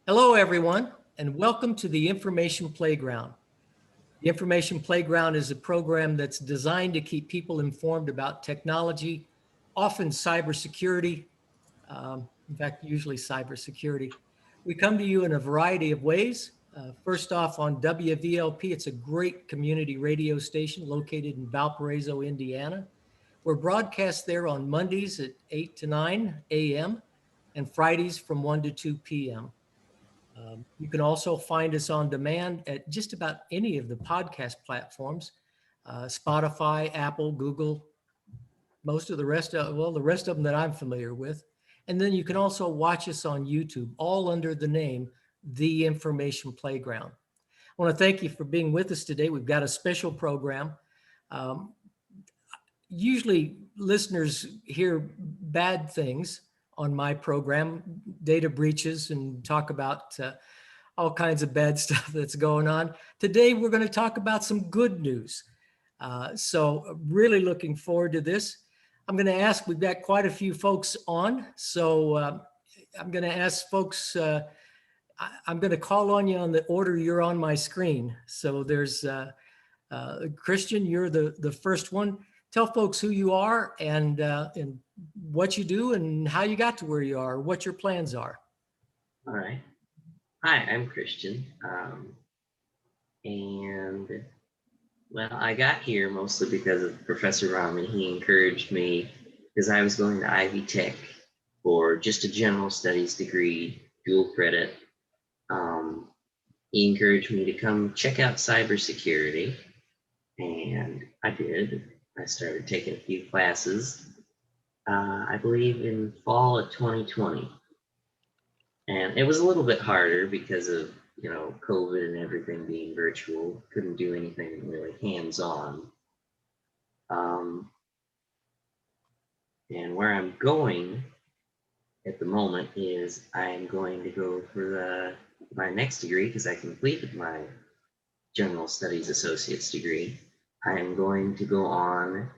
Hello, everyone, and welcome to the Information Playground. The Information Playground is a program that's designed to keep people informed about technology, often cybersecurity, in fact, usually cybersecurity. We come to you in a variety of ways. First off, on WVLP, it's a great community radio station located in Valparaiso, Indiana. We're broadcast there on Mondays at 8 to 9 a.m. and Fridays from 1 to 2 p.m. You can also find us on demand at just about any of the podcast platforms, Spotify, Apple, Google, most of the rest of, well, the rest of them that I'm familiar with. And then you can also watch us on YouTube, all under the name, The Information Playground. I want to thank you for being with us today. We've got a special program. Usually listeners hear bad things on my program, data breaches, and talk about all kinds of bad stuff that's going on. Today, we're going to talk about some good news. So really looking forward to this. I'm going to ask, we've got quite a few folks on. So I'm going to ask folks, I'm going to call on you on the order you're on my screen. So there's Christian, you're the first one. Tell folks who you are and what you do and how you got to where you are, what your plans are. All right. Hi, I'm Christian. And well, I got here mostly because of Professor Rami. He encouraged me because I was going to Ivy Tech for just a general studies degree, dual credit. He encouraged me to come check out cybersecurity, and I did. I started taking a few classes, I believe in fall of 2020. And it was a little bit harder because of, COVID and everything being virtual. Couldn't do anything really hands-on. And where I'm going at the moment is I'm going to go for my next degree because I completed my General Studies Associate's degree. I'm going to go on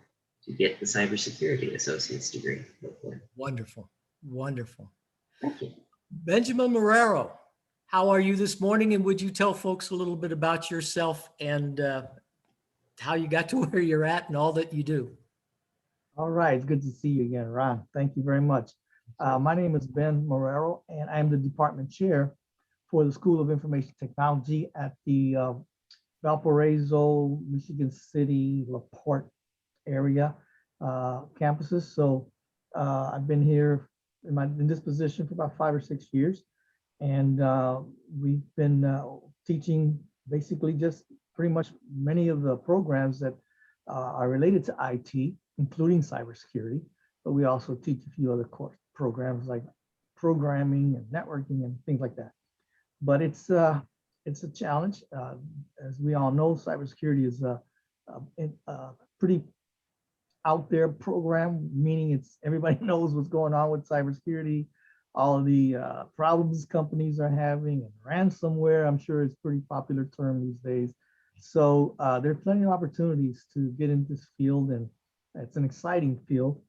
to get the Cybersecurity Associate's degree. Hopefully. Wonderful, wonderful. Thank you. Benjamin Marrero, how are you this morning? And would you tell folks a little bit about yourself and how you got to where you're at and all that you do? All right, it's good to see you again, Ron. Thank you very much. My name is Ben Marrero, and I'm the department chair for the School of Information Technology at the Valparaiso, Michigan City, LaPorte area campuses. So I've been here in this position for about 5 or 6 years, and we've been teaching basically just pretty much many of the programs that are related to IT, including cybersecurity, but we also teach a few other course programs like programming and networking and things like that. But it's a challenge. As we all know, cybersecurity is a pretty out there program, meaning it's everybody knows what's going on with cybersecurity, all of the problems companies are having, and ransomware, I'm sure it's a pretty popular term these days. So there are plenty of opportunities to get into this field, and it's an exciting field.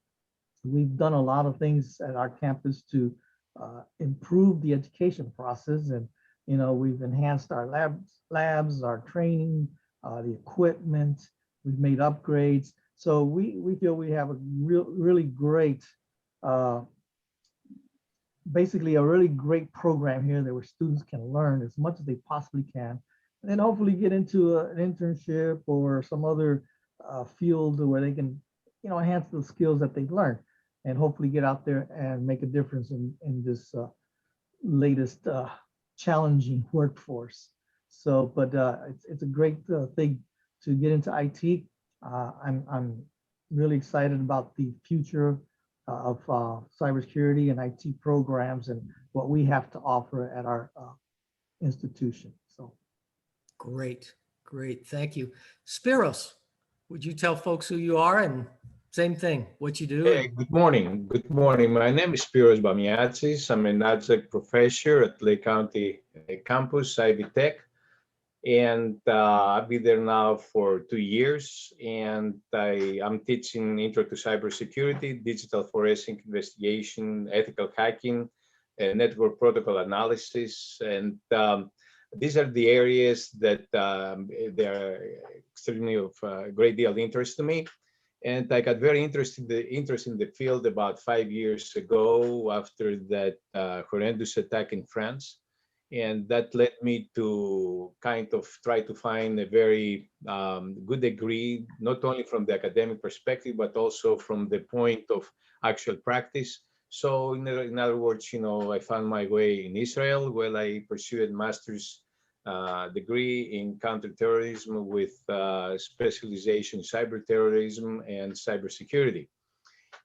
We've done a lot of things at our campus to improve the education process, and we've enhanced our labs, our training, the equipment. We've made upgrades. So we feel we have a really great, basically a really great program here that where students can learn as much as they possibly can, and then hopefully get into an internship or some other field where they can, enhance the skills that they've learned, and hopefully get out there and make a difference in this latest challenging workforce. So, but it's a great thing to get into IT. I'm really excited about the future of cybersecurity and IT programs and what we have to offer at our institution. So, great, thank you. Spiros, would you tell folks who you are and same thing, what you do? Hey, good morning. Good morning. My name is Spiros Bamiatzis. I'm an adjunct professor at Lake County campus, Ivy Tech. And I've been there now for 2 years. And I'm teaching Intro to Cybersecurity, Digital Forensic Investigation, Ethical Hacking, network protocol analysis. And these are the areas that they are extremely of great deal of interest to me. And I got very interested in the field about 5 years ago after that horrendous attack in France. And that led me to kind of try to find a very good degree, not only from the academic perspective, but also from the point of actual practice. So in other words, I found my way in Israel, where I pursued a master's degree in counterterrorism with specialization in cyber terrorism and cybersecurity.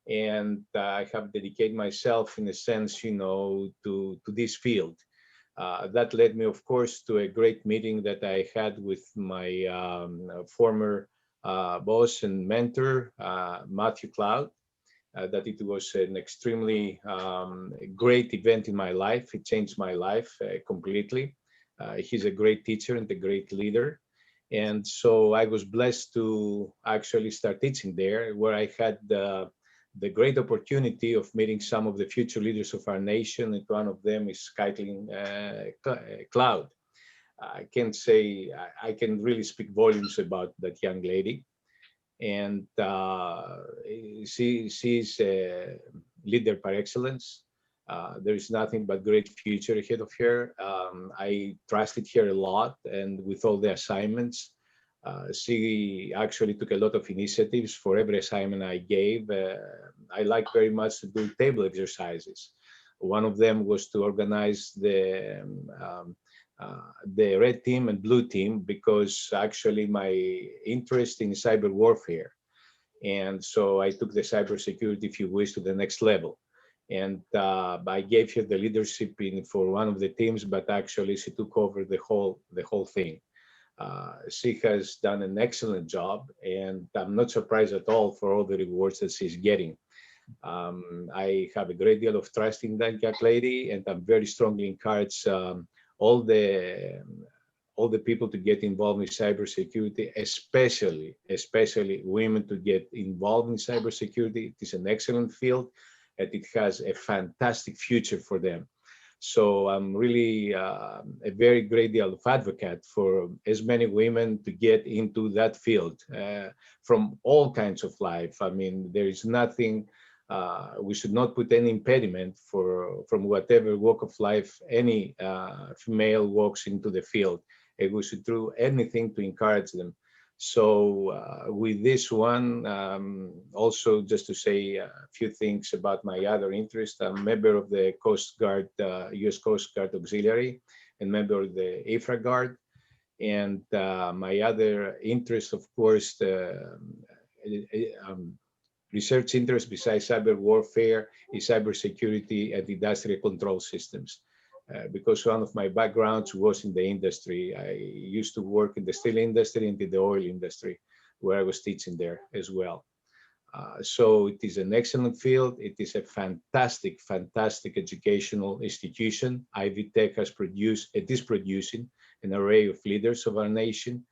And I have dedicated myself, in a sense, to this field. That led me, of course, to a great meeting that I had with my former boss and mentor, Matthew Cloud. That it was an extremely great event in my life. It changed my life completely. He's a great teacher and a great leader. And so I was blessed to actually start teaching there, where I had the great opportunity of meeting some of the future leaders of our nation. And one of them is Eileen Cloud. I can say I can really speak volumes about that young lady. And she's a leader par excellence. There is nothing but great future ahead of her. I trusted her a lot, and with all the assignments, she actually took a lot of initiatives for every assignment I gave. I like very much to do table exercises. One of them was to organize the red team and blue team, because actually my interest in cyber warfare. And so I took the cybersecurity, if you wish, to the next level. And I gave her the leadership for one of the teams, but actually she took over the whole thing. She has done an excellent job, and I'm not surprised at all for all the rewards that she's getting. I have a great deal of trust in that young lady, and I'm very strongly encourage all the people to get involved in cybersecurity, especially women to get involved in cybersecurity. It is an excellent field, and it has a fantastic future for them. So I'm really a very great deal of advocate for as many women to get into that field from all kinds of life. I mean, there is nothing, we should not put any impediment from whatever walk of life any female walks into the field. And we should do anything to encourage them. So with this one, also just to say a few things about my other interest. I'm a member of the Coast Guard, U.S. Coast Guard Auxiliary, and member of the IFRA Guard. And my other interest, of course, research interest besides cyber warfare is cybersecurity and industrial control systems. Because one of my backgrounds was in the industry. I used to work in the steel industry and in the oil industry, where I was teaching there as well. So it is an excellent field. It is a fantastic educational institution. Ivy Tech is producing an array of leaders of our nation.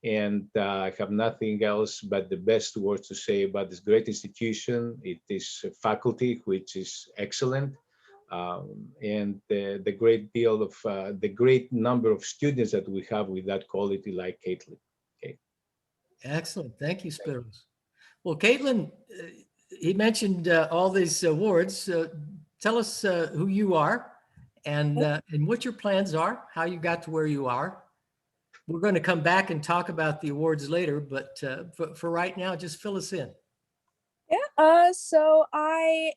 And I have nothing else but the best words to say about this great institution. It is a faculty which is excellent. And the great deal of the great number of students that we have with that quality, like Caitlin. Okay. Excellent. Thank you, Spiros. Well, Caitlin, he mentioned all these awards. Tell us who you are and what your plans are, how you got to where you are. We're going to come back and talk about the awards later, but for right now, just fill us in. Yeah, so my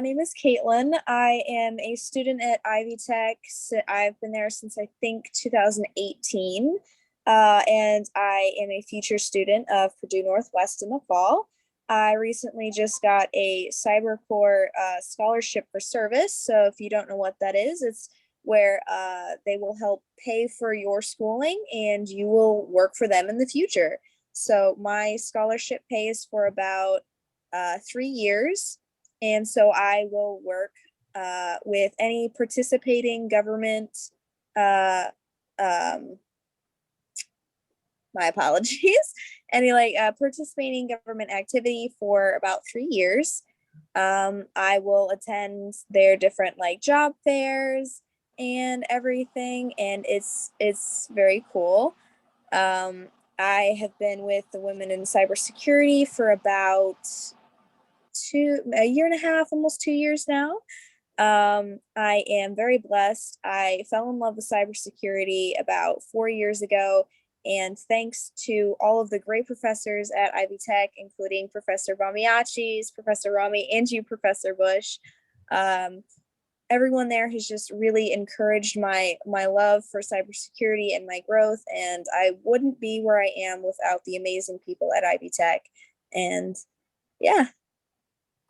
name is Caitlin. I am a student at Ivy Tech. I've been there since I think 2018. And I am a future student of Purdue Northwest in the fall. I recently just got a Cyber Corps scholarship for service. So if you don't know what that is, it's where they will help pay for your schooling and you will work for them in the future. So my scholarship pays for about 3 years. And so I will work with any participating government, my apologies, any participating government activity for about 3 years. I will attend their different like job fairs and everything, and it's very cool. I have been with the Women in Cybersecurity for about a year and a half, almost 2 years now. I am very blessed. I fell in love with cybersecurity about 4 years ago. And thanks to all of the great professors at Ivy Tech, including Professor Bamiatzis, Professor Rami, and you, Professor Bush, everyone there has just really encouraged my love for cybersecurity and my growth. And I wouldn't be where I am without the amazing people at Ivy Tech. And yeah.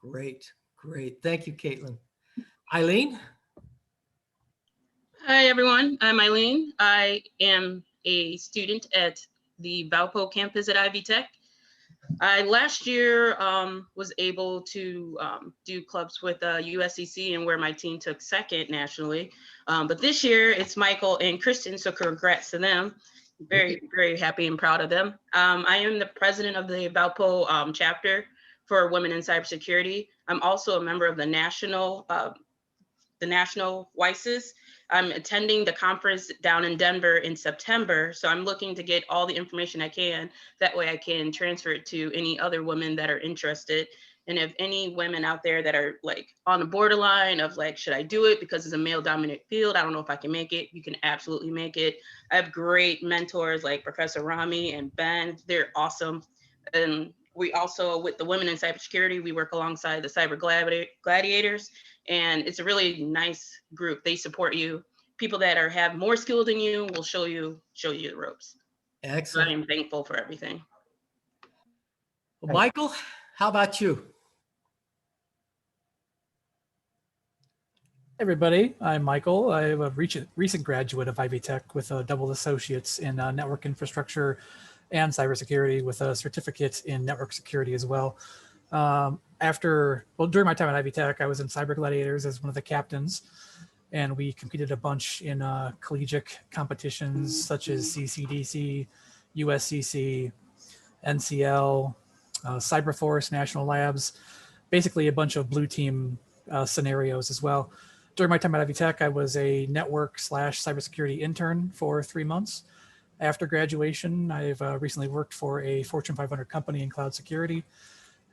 Great, great. Thank you, Caitlin. Eileen? Hi, everyone. I'm Eileen. I am a student at the Valpo campus at Ivy Tech. I last year was able to do clubs with USCC and where my team took second nationally. But this year it's Michael and Kristen, so congrats to them. Very, very happy and proud of them. I am the president of the Valpo chapter for Women in Cybersecurity. I'm also a member of the national WISES. I'm attending the conference down in Denver in September. So I'm looking to get all the information I can. That way I can transfer it to any other women that are interested. And if any women out there that are like on the borderline of like, should I do it because it's a male dominant field? I don't know if I can make it. You can absolutely make it. I have great mentors like Professor Rami and Ben. They're awesome. And we also, with the Women in Cybersecurity, we work alongside the Cyber Gladiators. And it's a really nice group. They support you. People that have more skill than you will show you the ropes. Excellent. So I'm thankful for everything. Well, Michael, how about you? Hey everybody, I'm Michael. I'm a recent graduate of Ivy Tech with a double associates in network infrastructure and cybersecurity with a certificate in network security as well. During my time at Ivy Tech, I was in Cyber Gladiators as one of the captains, and we competed a bunch in collegiate competitions such as CCDC, USCC, NCL, Cyberforce, National Labs, basically a bunch of blue team scenarios as well. During my time at Ivy Tech, I was a network/cybersecurity intern for 3 months. After graduation, I've recently worked for a Fortune 500 company in cloud security,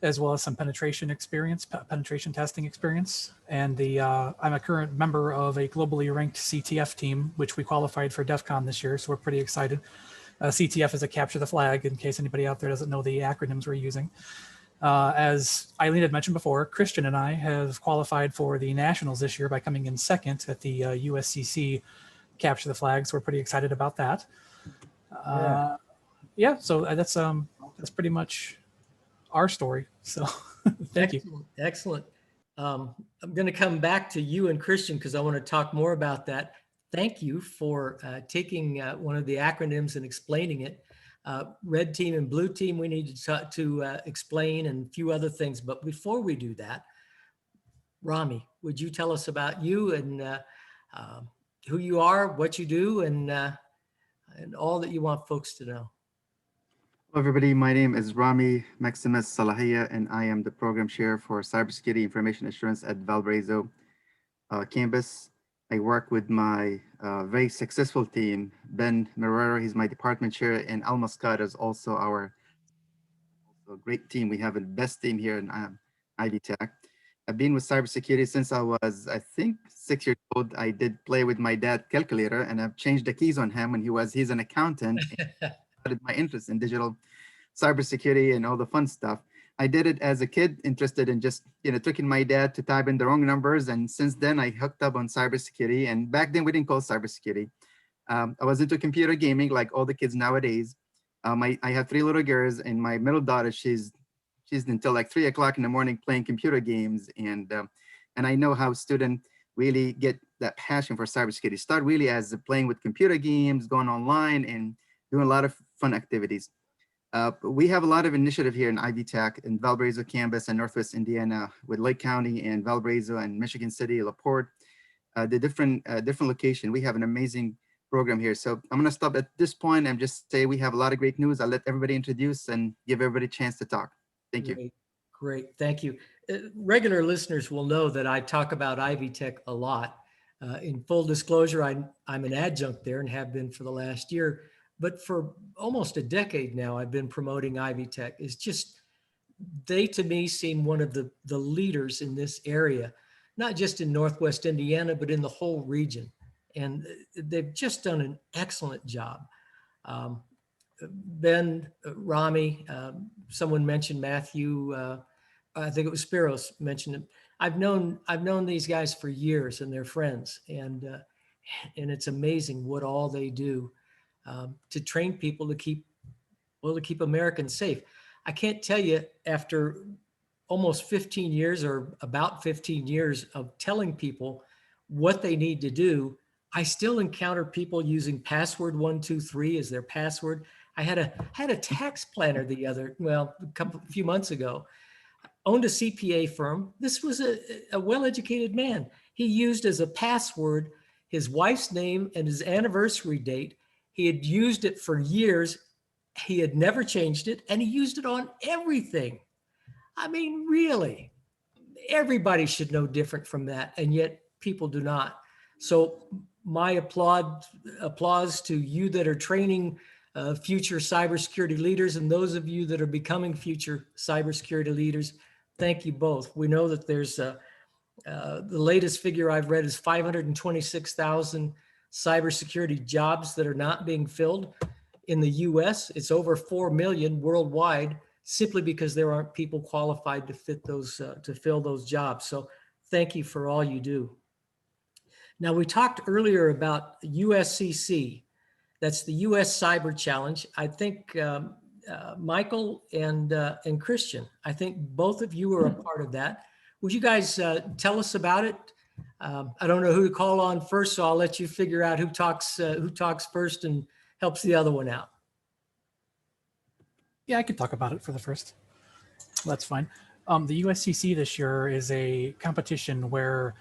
as well as some penetration testing experience. And I'm a current member of a globally ranked CTF team, which we qualified for DEF CON this year, so we're pretty excited. CTF is a capture the flag, in case anybody out there doesn't know the acronyms we're using. As Eileen had mentioned before, Christian and I have qualified for the nationals this year by coming in second at the USCC capture the flag, so we're pretty excited about that. Yeah, so that's pretty much our story. So thank you. Excellent. I'm going to come back to you and Christian because I want to talk more about that. Thank you for taking one of the acronyms and explaining it. Red team and blue team, we need to explain and a few other things. But before we do that, Rami, would you tell us about you and who you are, what you do, and all that you want folks to know? Hello, everybody. My name is Rami Salahieh, and I am the program chair for Cybersecurity Information Assurance at Valparaiso campus. I work with my very successful team, Ben Marrero, he's my department chair, and Al Muscat is also our great team. We have the best team here in Ivy Tech. I've been with cybersecurity since I was, I think, 6 years old. I did play with my dad's calculator, and I've changed the keys on him when he's an accountant. Started my interest in digital cybersecurity and all the fun stuff. I did it as a kid, interested in just, tricking my dad to type in the wrong numbers. And since then, I hooked up on cybersecurity. And back then, we didn't call it cybersecurity. I was into computer gaming like all the kids nowadays. I have 3 little girls, and my middle daughter, she's until like 3 o'clock in the morning playing computer games. And I know how students really get that passion for cybersecurity. Start really as playing with computer games, going online, and doing a lot of fun activities. We have a lot of initiative here in Ivy Tech in Valparaiso campus and Northwest Indiana with Lake County and Valparaiso and Michigan City, LaPorte, the different location. We have an amazing program here. So I'm going to stop at this point and just say we have a lot of great news. I'll let everybody introduce and give everybody a chance to talk. Thank you. Great. Thank you. Regular listeners will know that I talk about Ivy Tech a lot. In full disclosure, I'm an adjunct there and have been for the last year. But for almost a decade now, I've been promoting Ivy Tech. It's just, they to me seem one of the leaders in this area, not just in Northwest Indiana, but in the whole region. And they've just done an excellent job. Ben, Rami, someone mentioned Matthew, I think it was Spiros mentioned it. I've known these guys for years and they're friends, and it's amazing what all they do to train people to keep Americans safe. I can't tell you, after almost 15 years or about 15 years of telling people what they need to do, I still encounter people using password 123 as their password. I had a tax planner a few months ago, owned a CPA firm. This was a well-educated man. He used as a password his wife's name and his anniversary date. He had used it for years. He had never changed it, and he used it on everything. I mean, really, everybody should know different from that, and yet people do not. So my applause to you that are training future cybersecurity leaders, and those of you that are becoming future cybersecurity leaders. Thank you both. We know that there's the latest figure I've read is 526,000 cybersecurity jobs that are not being filled in the US. It's over 4 million worldwide, simply because there aren't people qualified to fill those jobs. So thank you for all you do. Now, we talked earlier about USCC. That's the US Cyber Challenge. I think Michael and Christian, I think both of you are a part of that. Would you guys tell us about it? I don't know who to call on first, so I'll let you figure out who talks first and helps the other one out. Yeah, I can talk about it for the first. That's fine. The USCC this year is a competition where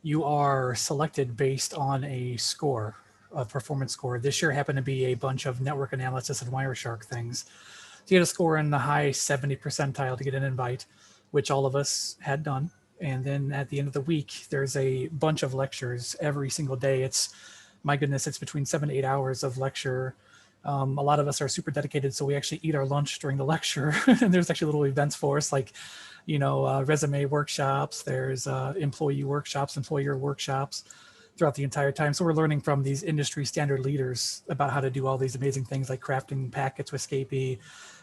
you are selected based on a score, a performance score. This year happened to be a bunch of network analysis and Wireshark things. To get a score in the high 70 percentile to get an invite, which all of us had done. And then at the end of the week, there's a bunch of lectures every single day. It's, my goodness, it's between 7 to 8 hours of lecture. A lot of us are super dedicated, so we actually eat our lunch during the lecture. And there's actually little events for us, like, resume workshops, there's employee workshops, employer workshops throughout the entire time. So we're learning from these industry standard leaders about how to do all these amazing things like crafting packets with Scapy.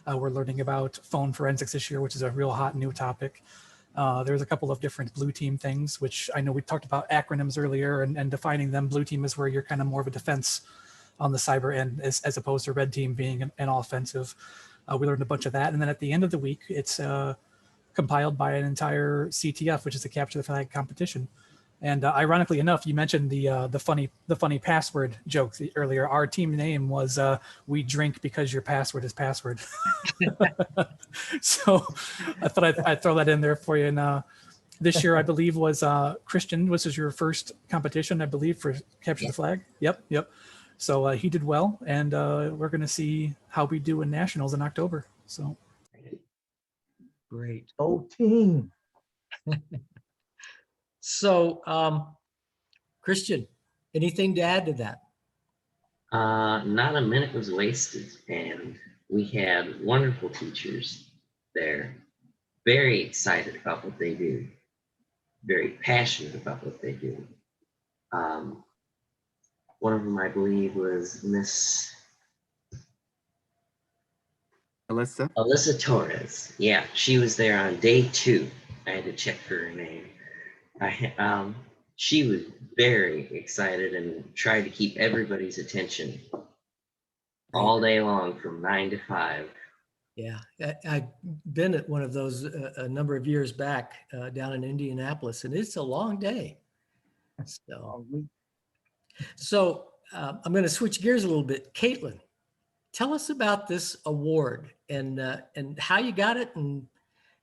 We're learning about phone forensics this year, which is a real hot new topic. There's a couple of different blue team things, which I know we talked about acronyms earlier and defining them. Blue team is where you're kind of more of a defense on the cyber end as opposed to red team being an offensive. We learned a bunch of that. And then at the end of the week, it's compiled by an entire CTF, which is a capture the flag competition. And ironically enough, you mentioned the funny password joke earlier. Our team name was "We Drink Because Your Password Is Password." So I thought I'd throw that in there for you. And this year, I believe, was Christian. This was your first competition, I believe, for capture the flag. Yep. So he did well, and we're going to see how we do in nationals in October. So great. Oh, team. So, Christian, anything to add to that? Not a minute was wasted, and we had wonderful teachers there, very excited about what they do, very passionate about what they do. One of them, I believe, was Miss Alyssa Torres. Yeah, she was there on day 2. I had to check her name. She was very excited and tried to keep everybody's attention all day long from 9 to 5. Yeah, I've been at one of those a number of years back down in Indianapolis, and it's a long day. So I'm going to switch gears a little bit. Caitlin, tell us about this award and how you got it, and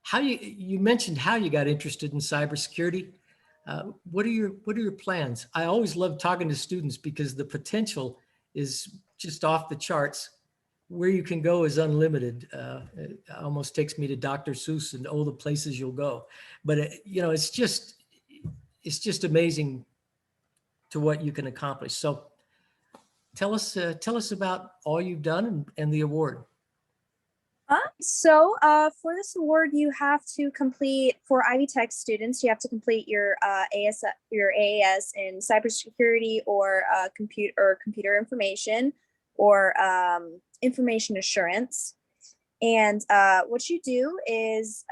how you mentioned how you got interested in cybersecurity. What are your plans? I always love talking to students because the potential is just off the charts. where you can go is unlimited. It almost takes me to Dr. Seuss and all the places you'll go. But it's just amazing to what you can accomplish. So tell us about all you've done and the award. For this award, you have to complete, for Ivy Tech students, you have to complete your AAS in cybersecurity or computer information or information assurance. And what you do is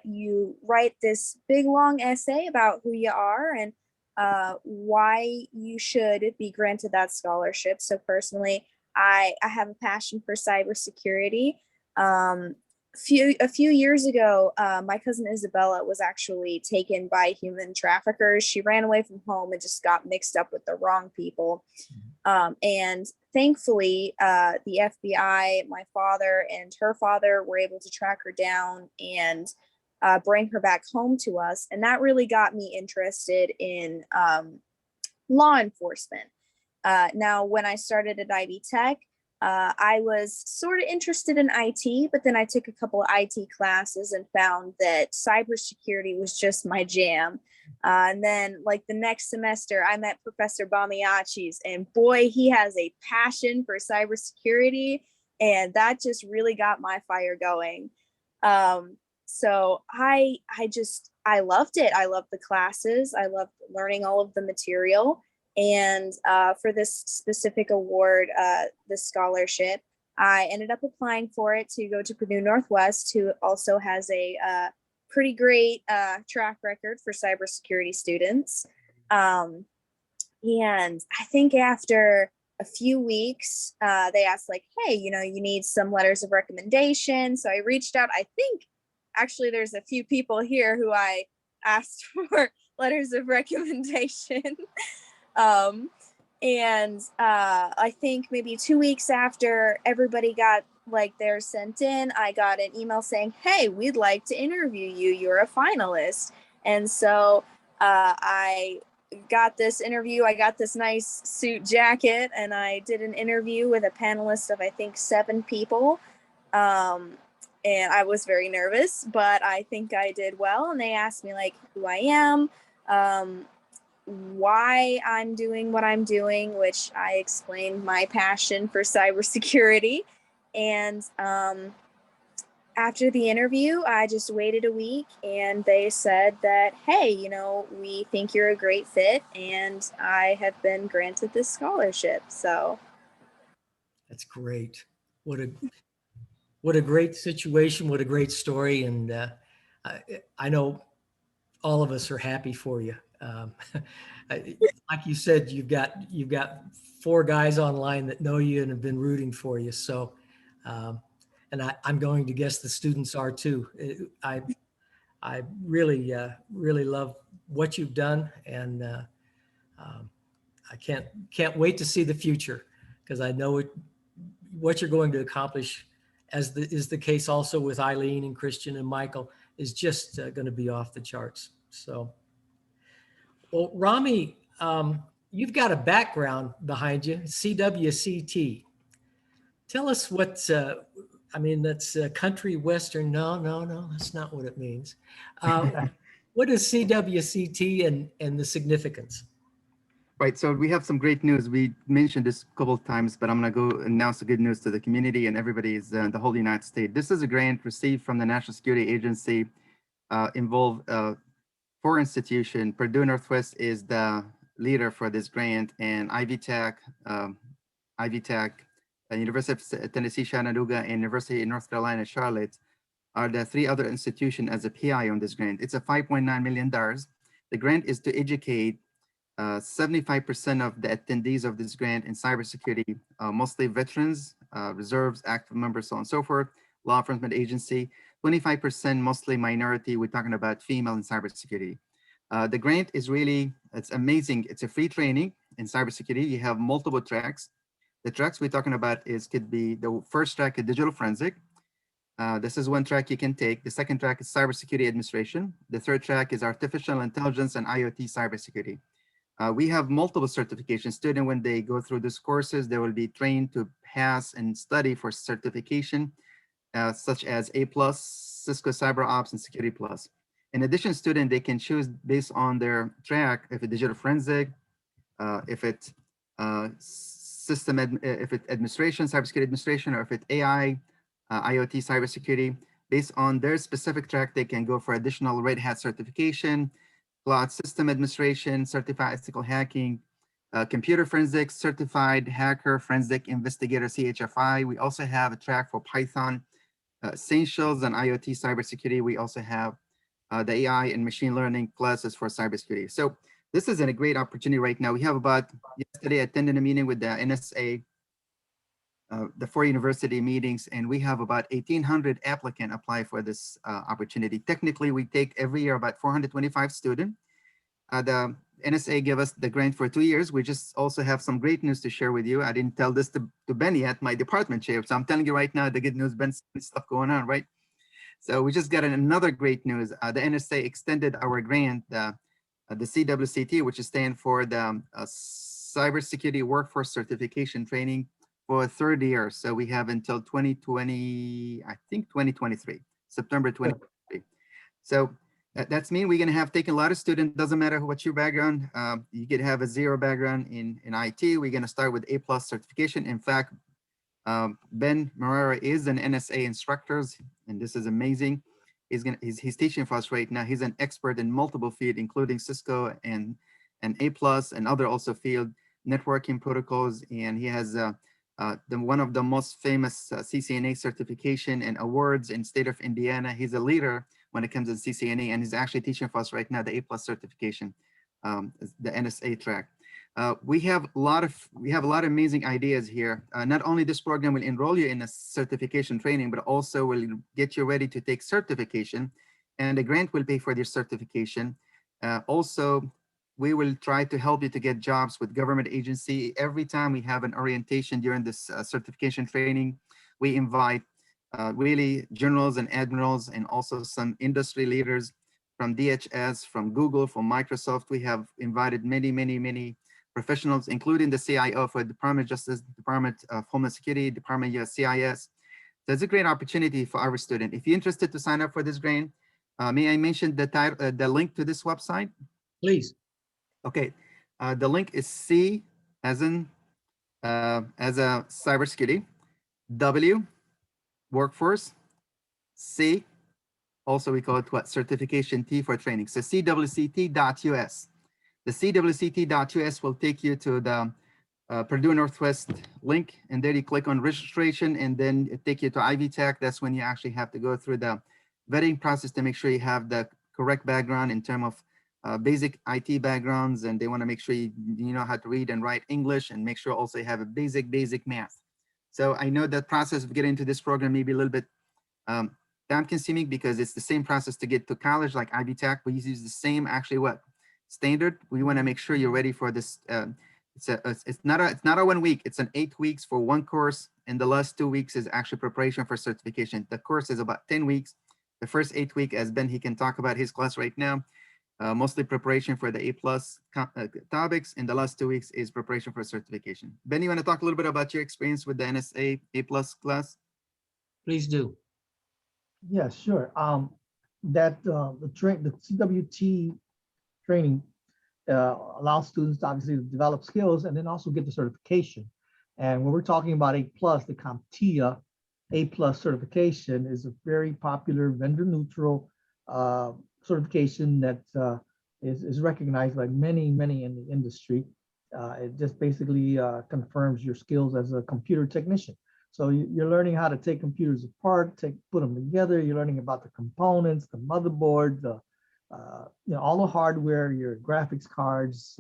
you write this big long essay about who you are and why you should be granted that scholarship. So personally, I have a passion for cybersecurity. A few years ago, my cousin Isabella was actually taken by human traffickers. She ran away from home and just got mixed up with the wrong people. And thankfully, the FBI, my father and her father were able to track her down and bring her back home to us. And that really got me interested in law enforcement. Now, when I started at Ivy Tech, I was sort of interested in IT, but then I took a couple of IT classes and found that cybersecurity was just my jam. And then like the next semester, I met Professor Bamiatzis, and boy, he has a passion for cybersecurity. And that just really got my fire going. So I loved it. I loved the classes. I loved learning all of the material. And for this specific award, the scholarship, I ended up applying for it to go to Purdue Northwest, who also has a pretty great track record for cybersecurity students. And I think after a few weeks, they asked like, hey, you need some letters of recommendation. So I reached out. I think actually there's a few people here who I asked for letters of recommendation. I think maybe 2 weeks after everybody got like theirs sent in, I got an email saying, hey, we'd like to interview you. You're a finalist. And so I got this interview. I got this nice suit jacket and I did an interview with a panelist of, I think, 7 people. And I was very nervous, but I think I did well. And they asked me like who I am, why I'm doing what I'm doing, which I explained my passion for cybersecurity. And after the interview, I just waited a week and they said that, hey, we think you're a great fit, and I have been granted this scholarship. So That's great. What a great situation. What a great story. And I know all of us are happy for you. Like you said, you've got 4 guys online that know you and have been rooting for you. So, and I'm going to guess the students are too. I really love what you've done, and I can't wait to see the future, because I know what you're going to accomplish, as is the case also with Eileen and Christian and Michael, is just going to be off the charts. So, well, Rami, you've got a background behind you, CWCT. Tell us what, that's country western. No, that's not what it means. What is CWCT and the significance? Right, so we have some great news. We mentioned this a couple of times, but I'm gonna go announce the good news to the community and everybody is the whole United States. This is a grant received from the National Security Agency, involved 4 institutions. Purdue Northwest is the leader for this grant, and Ivy Tech, University of Tennessee, Chattanooga, and University of North Carolina, Charlotte are the 3 other institutions as a PI on this grant. It's a $5.9 million. The grant is to educate 75% of the attendees of this grant in cybersecurity, mostly veterans, reserves, active members, so on and so forth, law enforcement agency, 25% mostly minority. We're talking about female in cybersecurity. The grant is it's amazing. It's a free training in cybersecurity. You have multiple tracks. The tracks we're talking about could be the first track is digital forensic. This is one track you can take. The second track is cybersecurity administration. The third track is artificial intelligence and IoT cybersecurity. We have multiple certification students. When they go through these courses, they will be trained to pass and study for certification, such as A+, Cisco Cyber Ops, and Security Plus. In addition, students, they can choose based on their track, if it's digital forensic, if it's if it's administration, cybersecurity administration, or if it's AI, IoT, cybersecurity. Based on their specific track, they can go for additional Red Hat certification, cloud system administration, certified ethical hacking, computer forensics, certified hacker, forensic investigator, CHFI. We also have a track for Python, essentials, and IoT cybersecurity. We also have the AI and machine learning classes for cybersecurity. So this is a great opportunity right now. We have yesterday I attended a meeting with the NSA, the 4 university meetings, and we have about 1,800 applicants apply for this opportunity. Technically, we take every year about 425 students. The NSA gave us the grant for 2 years. We just also have some great news to share with you. I didn't tell this to Ben yet, my department chair. So I'm telling you right now, the good news, Ben's stuff going on, right? So we just got another great news. The NSA extended our grant, the CWCT, which stands for the Cybersecurity Workforce Certification Training, for a 3rd year. So we have until 2020, I think 2023, September 2023. So that's mean we're going to have taken a lot of students. Doesn't matter what your background. You could have a 0 background in IT. We're going to start with A+ certification. In fact, Ben Marrero is an NSA instructor, and this is amazing. He's teaching for us right now. He's an expert in multiple fields, including Cisco and A+ and other also field networking protocols. And he has one of the most famous CCNA certification and awards in state of Indiana. He's a leader when it comes to CCNA, and he's actually teaching for us right now the A+ certification, the NSA track. We have a lot of amazing ideas here. Not only this program will enroll you in a certification training, but also will get you ready to take certification, and the grant will pay for your certification. Also, we will try to help you to get jobs with government agency. Every time we have an orientation during this certification training, we invite really generals and admirals and also some industry leaders from DHS, from Google, from Microsoft. We have invited many professionals, including the CIO for Department of Justice, Department of Homeland Security, Department of CIS. So it's a great opportunity for our student. If you're interested to sign up for this grant, may I mention the link to this website? Please. Okay, the link is C as a cybersecurity, W workforce, C, also we call it what, certification, T for training. So CWCT.us. The CWCT.us will take you to the Purdue Northwest link, and there you click on registration, and then it take you to Ivy Tech. That's when you actually have to go through the vetting process to make sure you have the correct background in terms of basic IT backgrounds, and they want to make sure you know how to read and write English, and make sure also you have a basic math. So I know that process of getting into this program may be a little bit time consuming, because it's the same process to get to college like Ivy Tech. We use the same standard. We want to make sure you're ready for this. It's not a 1 week. It's an 8 weeks for one course, and the last 2 weeks is actually preparation for certification. The course is about 10 weeks. The first 8 weeks, as Ben, he can talk about his class right now, mostly preparation for the A+ topics, and the last 2 weeks is preparation for certification. Ben, you want to talk a little bit about your experience with the NSA A+ class? Please do. Yeah, sure. The CWT training allows students to obviously develop skills and then also get the certification. And when we're talking about A+, the CompTIA A+ certification is a very popular vendor neutral certification that is recognized by many in the industry. It just basically confirms your skills as a computer technician. So you're learning how to take computers apart, put them together. You're learning about the components, the motherboard, all the hardware, your graphics cards,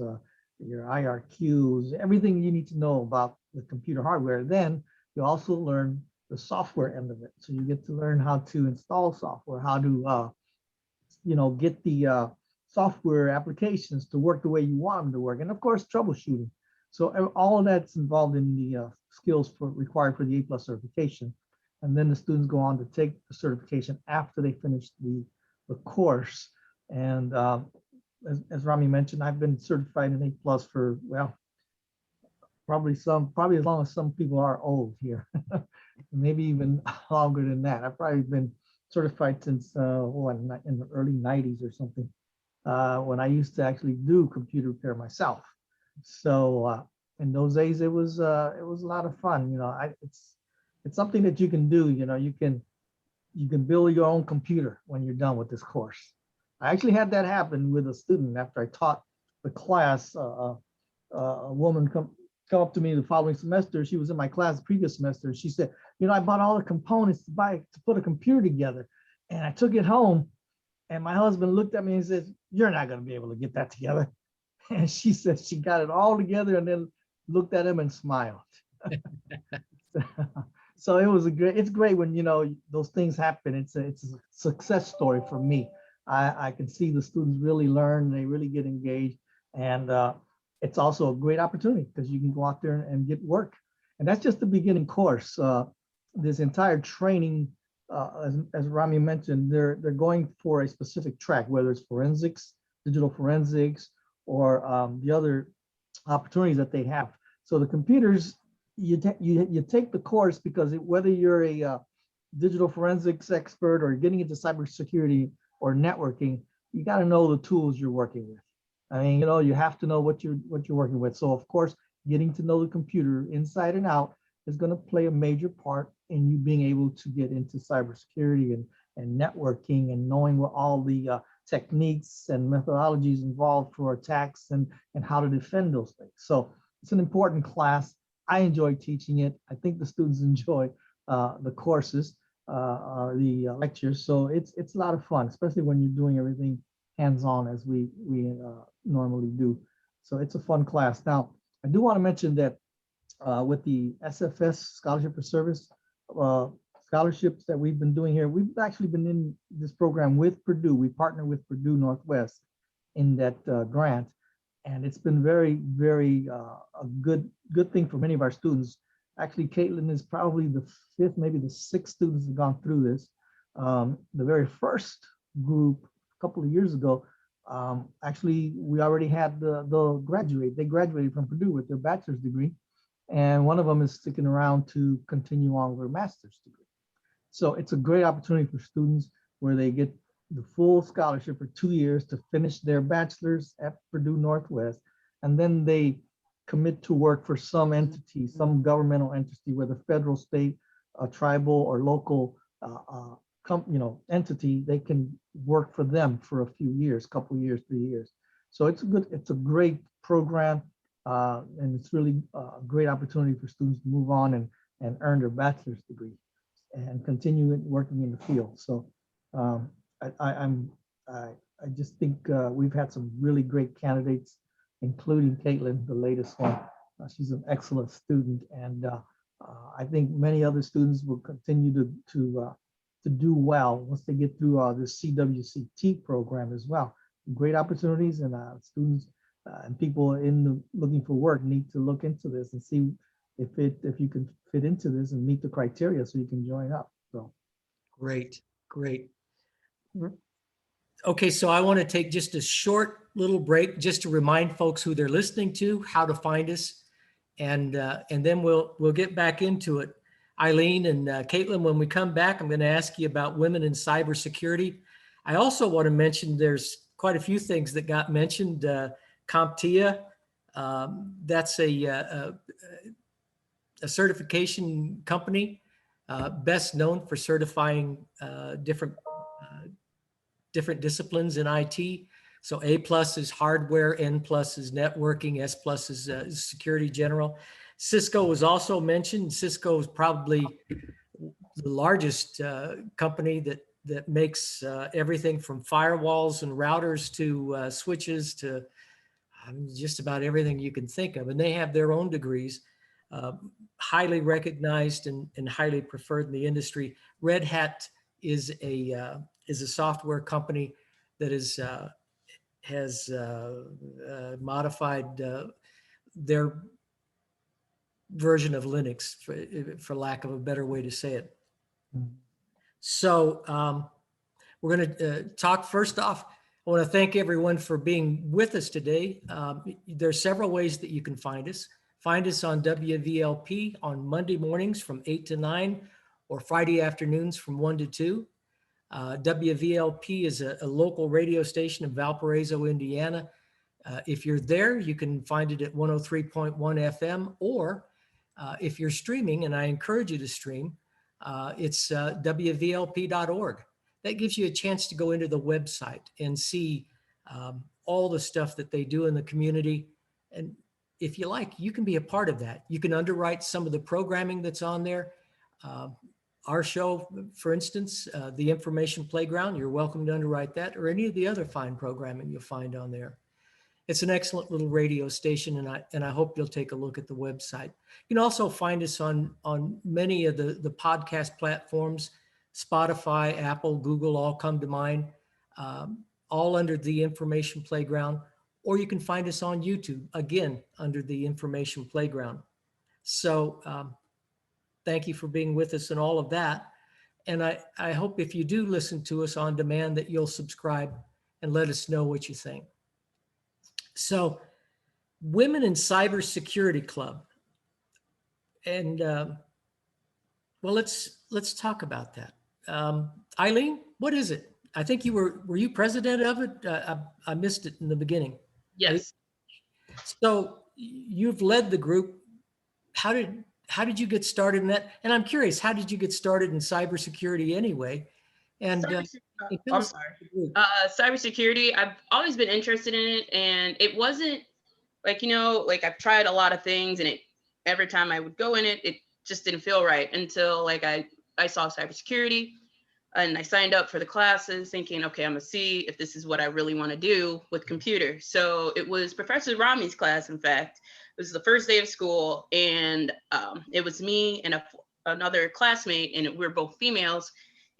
your IRQs, everything you need to know about the computer hardware. Then you also learn the software end of it. So you get to learn how to install software, how to get the software applications to work the way you want them to work, and of course troubleshooting. So all of that's involved in the skills required for the A+ certification. And then the students go on to take the certification after they finish the course. And as Rami mentioned, I've been certified in A+ for, well, probably as long as some people are old here, maybe even longer than that. I've probably been certified since in the early 90s or something, when I used to actually do computer repair myself. So in those days, it was a lot of fun. It's something that you can do. You can build your own computer when you're done with this course. I actually had that happen with a student after I taught the class. A woman come up to me the following semester. She was in my class the previous semester. She said, I bought all the components to put a computer together, and I took it home. And my husband looked at me and said, "You're not going to be able to get that together." And she said she got it all together and then looked at him and smiled. So it's great when, those things happen. It's a success story for me. I can see the students really learn, they really get engaged. And it's also a great opportunity because you can go out there and get work. And that's just the beginning course. This entire training, as Rami mentioned, they're going for a specific track, whether it's forensics, digital forensics, or the other opportunities that they have. So the computers, you take the course because whether you're a digital forensics expert or getting into cybersecurity or networking, you got to know the tools you're working with. I mean, you have to know what you're working with. So of course, getting to know the computer inside and out is going to play a major part in you being able to get into cybersecurity and networking and knowing what all the techniques and methodologies involved for attacks and how to defend those things. So it's an important class. I enjoy teaching it. I think the students enjoy the courses, the lectures. So it's a lot of fun, especially when you're doing everything hands-on as we normally do. So it's a fun class. Now, I do want to mention that with the SFS Scholarship for Service scholarships that we've been doing here, we've actually been in this program with Purdue. We partner with Purdue Northwest in that grant. And it's been very, very a good thing for many of our students. Actually, Caitlin is probably the 5th, maybe the 6th students have gone through this. The very first group a couple of years ago, actually, we already had the graduate. They graduated from Purdue with their bachelor's degree. And one of them is sticking around to continue on with their master's degree. So it's a great opportunity for students where they get the full scholarship for 2 years to finish their bachelor's at Purdue Northwest. And then they commit to work for some entity, some governmental entity, whether federal, state, tribal, or local entity. They can work for them for a few years, couple of years, 3 years. So it's a great program. And it's really a great opportunity for students to move on and earn their bachelor's degree and continue working in the field. So I just think we've had some really great candidates, including Caitlin, the latest one. She's an excellent student, and I think many other students will continue to do well once they get through this CWCT program as well. Great opportunities, and students and people looking for work need to look into this and see if you can fit into this and meet the criteria so you can join up. So great. Okay, so I want to take just a short little break just to remind folks who they're listening to, how to find us, and then we'll get back into it. Eileen and Caitlin, when we come back, I'm going to ask you about women in cybersecurity. I also want to mention there's quite a few things that got mentioned. CompTIA, that's a certification company, best known for certifying different disciplines in IT. So A+ is hardware, N+ is networking, S+ is security general. Cisco was also mentioned. Cisco is probably the largest company that makes everything from firewalls and routers to switches to just about everything you can think of. And they have their own degrees, highly recognized and highly preferred in the industry. Red Hat is a software company that has modified their version of Linux, for lack of a better way to say it. So we're going to talk first off. I I want to thank everyone for being with us today. There are several ways that you can find us. Find us on WVLP on Monday mornings from 8 to 9 or Friday afternoons from 1 to 2. WVLP is a local radio station in Valparaiso, Indiana. If you're there, you can find it at 103.1 FM, or if you're streaming, and I encourage you to stream, it's WVLP.org. That gives you a chance to go into the website and see all the stuff that they do in the community. And if you like, you can be a part of that. You can underwrite some of the programming that's on there. Our show, for instance, the Information Playground, you're welcome to underwrite that, or any of the other fine programming you'll find on there. It's an excellent little radio station, and I hope you'll take a look at the website. You can also find us on many of the podcast platforms. Spotify, Apple, Google all come to mind, all under the Information Playground, or you can find us on YouTube, again, under the Information Playground. So thank you for being with us and all of that. And I hope if you do listen to us on demand that you'll subscribe and let us know what you think. So Women in Cybersecurity Club. And well, let's talk about that. Eileen, what is it? I think were you president of it? I missed it in the beginning. Yes. So you've led the group. How did you get started in that? And I'm curious, how did you get started in cybersecurity anyway? And I'm sorry. Cybersecurity, I've always been interested in it, and it wasn't like, like I've tried a lot of things, and every time I would go in it, it just didn't feel right until like I saw cybersecurity, and I signed up for the classes thinking, okay, I'm gonna see if this is what I really want to do with computers. So it was Professor Rami's class. In fact, it was the first day of school, and it was me and another classmate, and we were both females.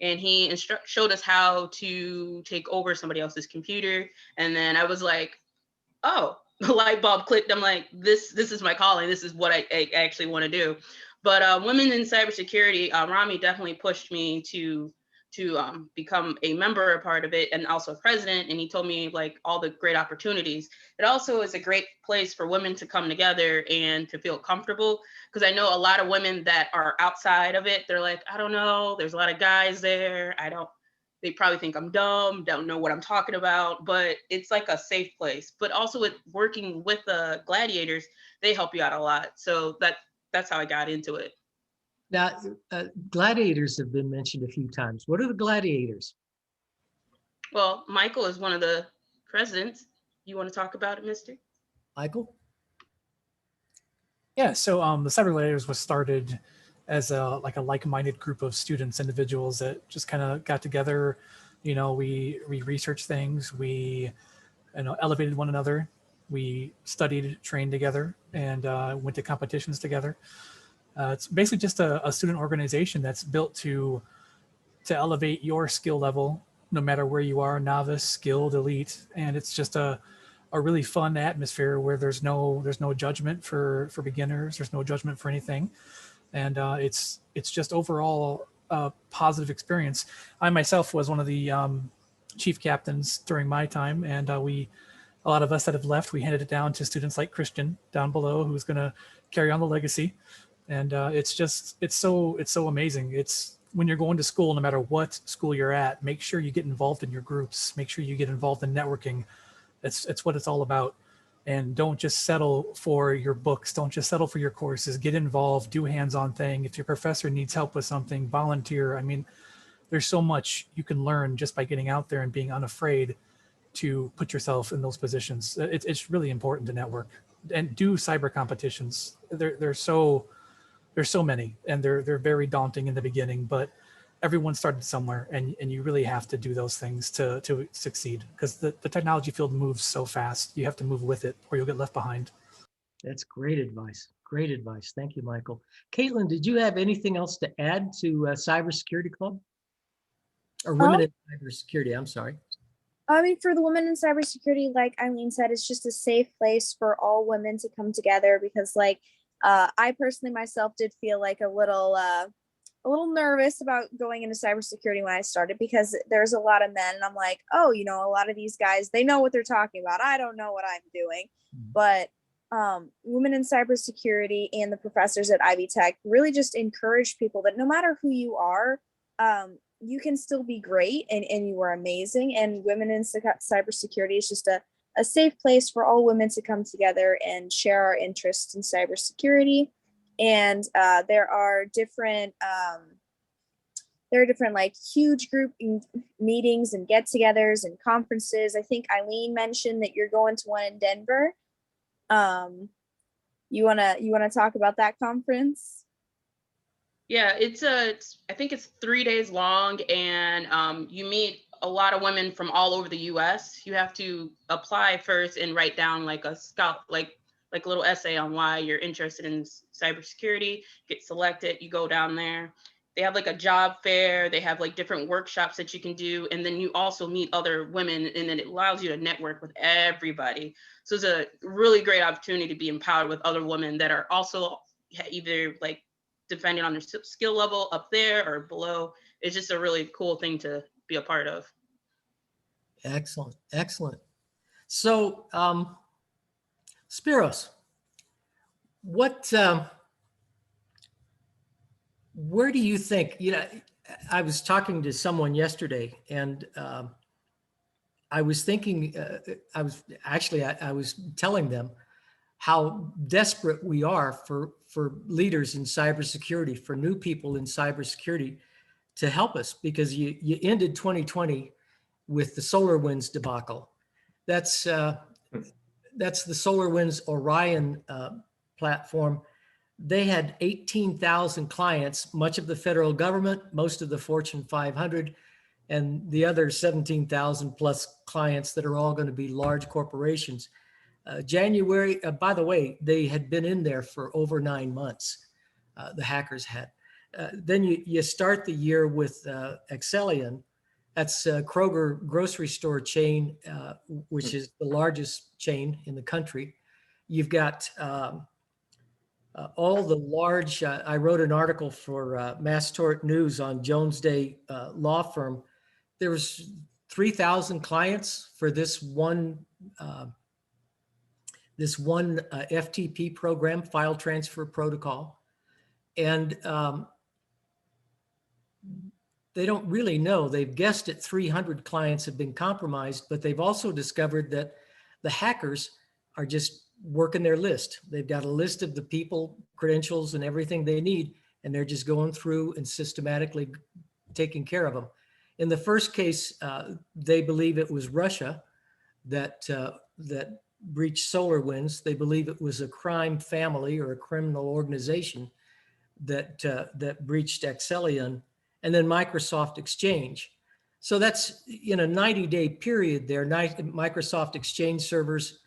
And he showed us how to take over somebody else's computer. And then I was like, oh, the light bulb clicked. I'm like, this is my calling. This is what I actually want to do. But Women in Cybersecurity, Rami definitely pushed me to become a member, a part of it, and also president. And he told me like all the great opportunities. It also is a great place for women to come together and to feel comfortable. Because I know a lot of women that are outside of it. They're like, I don't know. There's a lot of guys there. They probably think I'm dumb, don't know what I'm talking about, but it's like a safe place. But also with working with the gladiators, they help you out a lot. So that's how I got into it. Now, gladiators have been mentioned a few times. What are the gladiators? Well, Michael is one of the presidents. You want to talk about it, mister? Michael? Yeah, so the Cyber Gladiators was started as a like-minded group of students, individuals that just kind of got together. We researched things, we elevated one another, we studied, trained together, and went to competitions together. It's basically just a student organization that's built to elevate your skill level, no matter where you are, novice, skilled, elite. And it's just a really fun atmosphere where there's no judgment for beginners. There's no judgment for anything. And it's just overall a positive experience. I myself was one of the chief captains during my time, and a lot of us that have left, we handed it down to students like Christian down below, who's going to carry on the legacy. And it's so amazing. It's when you're going to school, no matter what school you're at, make sure you get involved in your groups. Make sure you get involved in networking. It's what it's all about. And don't just settle for your books. Don't just settle for your courses. Get involved, do hands-on thing. If your professor needs help with something, volunteer. I mean, there's so much you can learn just by getting out there and being unafraid to put yourself in those positions. It's really important to network and do cyber competitions. There's so many, and they're very daunting in the beginning, but everyone started somewhere, and you really have to do those things to succeed, because the technology field moves so fast. You have to move with it or you'll get left behind. That's great advice. Great advice. Thank you, Michael. Caitlin, did you have anything else to add to Cybersecurity Club? Or Women in Cybersecurity, I'm sorry. I mean, for the Women in Cybersecurity, like Eileen said, it's just a safe place for all women to come together, because I personally myself did feel like a little a little nervous about going into cybersecurity when I started because there's a lot of men and I'm like, oh, you know, a lot of these guys, they know what they're talking about. I don't know what I'm doing. But women in cybersecurity and the professors at Ivy Tech really just encourage people that no matter who you are, you can still be great and you are amazing. And women in cybersecurity is just a safe place for all women to come together and share our interests in cybersecurity. And there are different like huge group meetings and get-togethers and conferences. I think Eileen mentioned that you're going to one in Denver. You wanna talk about that conference? Yeah, I think it's 3 days long, and you meet a lot of women from all over the U.S. You have to apply first and write down like a like a little essay on why you're interested in cybersecurity. Get selected, you go down there. They have like a job fair. They have like different workshops that you can do, and then you also meet other women, and then it allows you to network with everybody. So it's a really great opportunity to be empowered with other women that are also either like depending on their skill level up there or below. It's just a really cool thing to be a part of. Excellent, excellent. So, Spiros, where do you think, I was talking to someone yesterday and I was thinking, I was telling them how desperate we are for leaders in cybersecurity, for new people in cybersecurity to help us, because you ended 2020 with the SolarWinds debacle. That's the SolarWinds Orion platform. They had 18,000 clients, much of the federal government, most of the Fortune 500, and the other 17,000 plus clients that are all going to be large corporations. January, by the way, they had been in there for over 9 months, the hackers had. Then you start the year with Accellion. That's Kroger grocery store chain, which is the largest chain in the country. You've got all the large, I wrote an article for Mass Tort News on Jones Day law firm. There was 3,000 clients for this one FTP program, file transfer protocol. And they don't really know. They've guessed at 300 clients have been compromised, but they've also discovered that the hackers are just working their list. They've got a list of the people, credentials, and everything they need, and they're just going through and systematically taking care of them. In the first case, they believe it was Russia that breached SolarWinds. They believe it was a crime family or a criminal organization that breached Accellion, and then Microsoft Exchange. So that's in a 90-day period there. Microsoft Exchange servers,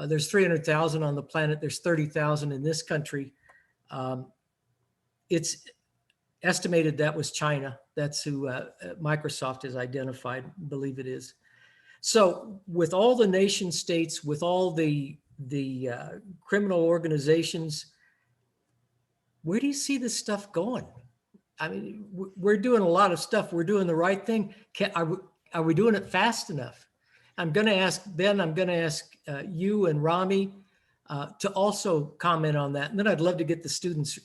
there's 300,000 on the planet. There's 30,000 in this country. It's estimated that was China. That's who Microsoft has identified, I believe it is. So with all the nation states, with all the criminal organizations, where do you see this stuff going? I mean, we're doing a lot of stuff. We're doing the right thing. Are we doing it fast enough? I'm going to ask Ben, I'm going to ask you and Rami to also comment on that. And then I'd love to get the students'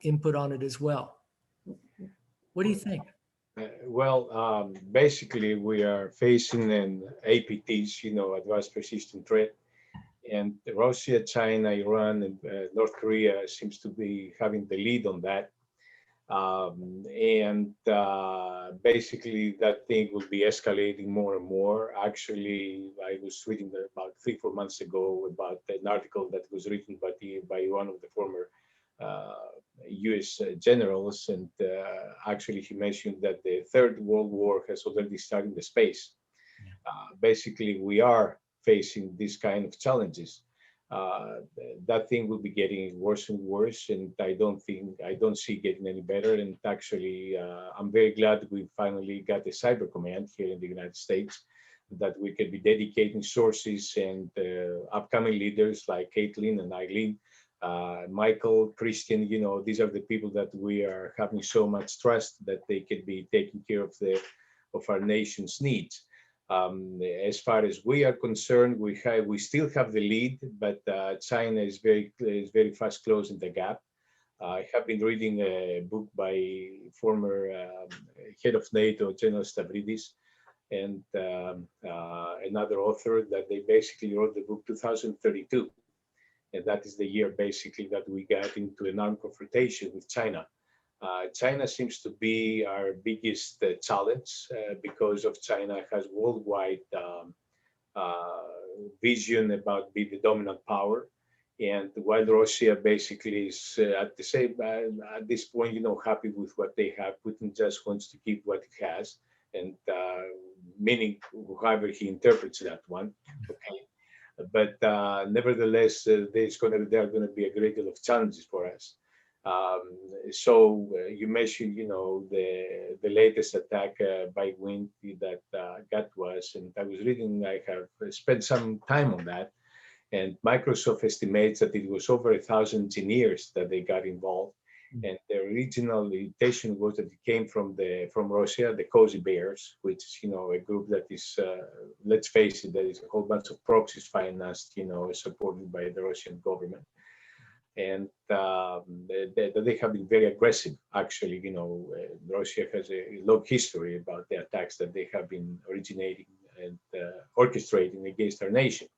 input on it as well. What do you think? Basically, we are facing an APTs, advanced persistent threat. And Russia, China, Iran, and North Korea seems to be having the lead on that. Basically, that thing will be escalating more and more. Actually, I was reading about 3-4 months ago about an article that was written by one of the former U.S. generals, and actually he mentioned that the Third World War has already started in the space. Basically, we are facing these kind of challenges. That thing will be getting worse and worse, and I don't see it getting any better. And actually, I'm very glad we finally got a cyber command here in the United States, that we can be dedicating sources, and upcoming leaders like Caitlin and Eileen Michael, Christian, these are the people that we are having so much trust that they can be taking care of our nation's needs. As far as we are concerned, we still have the lead, but China is very fast closing the gap. I have been reading a book by former head of NATO, General Stavridis, and another author that they basically wrote the book 2032. And that is the year basically that we got into an armed confrontation with China. China seems to be our biggest challenge because of China has worldwide vision about being the dominant power. And while Russia basically is at the same at this point, happy with what they have, Putin just wants to keep what he has, and meaning however he interprets that one. Okay, but nevertheless, there are going to be a great deal of challenges for us. So you mentioned, the latest attack by wind that got to us, and I was reading. I have spent some time on that. And Microsoft estimates that it was over 1,000 engineers that they got involved. And the original intention was that it came from Russia, the Cozy Bears, which is, a group that is, let's face it, there is a whole bunch of proxies financed, supported by the Russian government. And they have been very aggressive, actually. Russia has a long history about the attacks that they have been originating and orchestrating against our nation.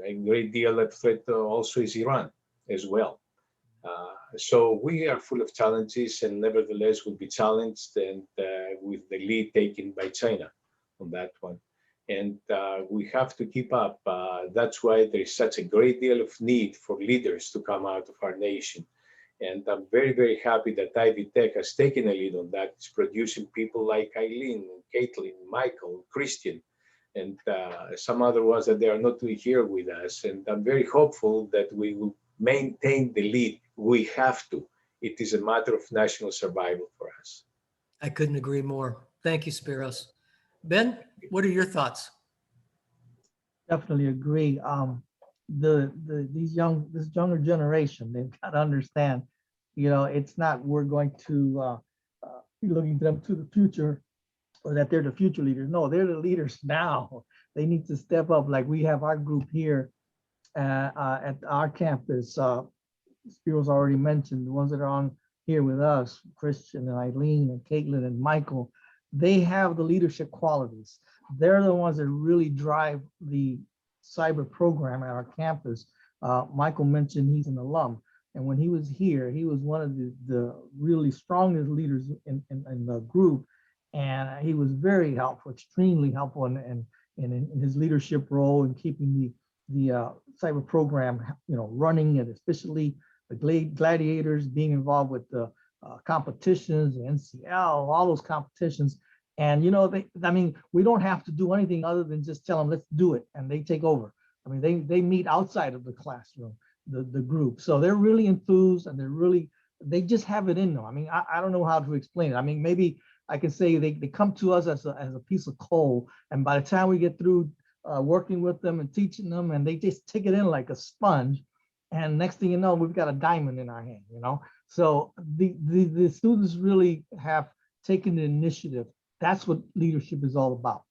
A great deal of threat also is Iran as well. So we are full of challenges, and nevertheless will be challenged, and with the lead taken by China on that one. And we have to keep up. That's why there is such a great deal of need for leaders to come out of our nation. And I'm very, very happy that Ivy Tech has taken a lead on that. It's producing people like Eileen, Caitlin, Michael, Christian, and some other ones that they are not here with us. And I'm very hopeful that we will maintain the lead. We have to. It is a matter of national survival for us. I couldn't agree more. Thank you, Spiros. Ben, what are your thoughts? Definitely agree. This younger generation, they've got to understand, it's not we're going to be looking to them to the future, or that they're the future leaders. No, they're the leaders now. They need to step up. Like we have our group here at our campus. Spiros already mentioned the ones that are on here with us, Christian and Eileen and Caitlin and Michael. They have the leadership qualities. They're the ones that really drive the cyber program at our campus. Michael mentioned he's an alum. And when he was here, he was one of the really strongest leaders in the group. And he was very helpful, extremely helpful in his leadership role in keeping the cyber program, running and efficiently. The gladiators being involved with the competitions, the NCL, all those competitions. And, we don't have to do anything other than just tell them, let's do it. And they take over. I mean, they meet outside of the classroom, the group. So they're really enthused, and they just have it in them. I mean, I don't know how to explain it. I mean, maybe I can say they come to us as a piece of coal. And by the time we get through working with them and teaching them, and they just take it in like a sponge. And next thing you know, we've got a diamond in our hand, So the students really have taken the initiative. That's what leadership is all about.